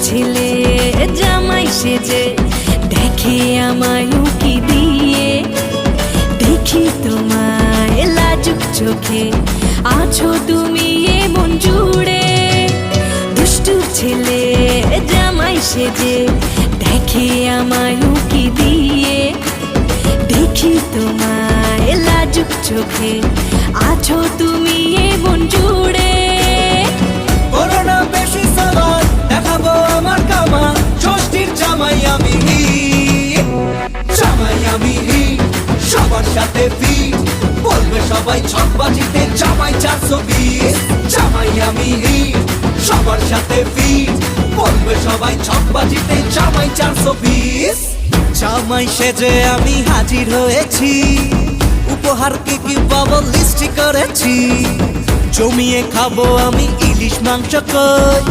ছেলে জামাই সেজে দেখে আমায় উকি দিয়ে, দেখি তোমায় লাজুক চোখে আছো তুমি এ মন জুড়ে। দুষ্টু ছেলে জামাই সেজে দেখে আমায় উকি দিয়ে, দেখি তোমায় লাজুক চোখে আছো তুমি এ মন জুড়ে। করোনা বেশি সালাদ দেখাবো আমার কামা, ষষ্ঠীর জামাই আমি হিট, জামাই আমি হিট, সবার সাথে ফিট, বলবে সবাই ছকবাজিতে জামাই 420। জামাই আমি হিট, সবার সাথে ফিট, বলবে সবাই ছকবাজিতে জামাই 420। জামাই সেজে আমি হাজির হয়েছি, উপহার কি কি পাবো লিস্টি করেছি, জমিয়ে খাবো আমি ইলিশ মাংস কই।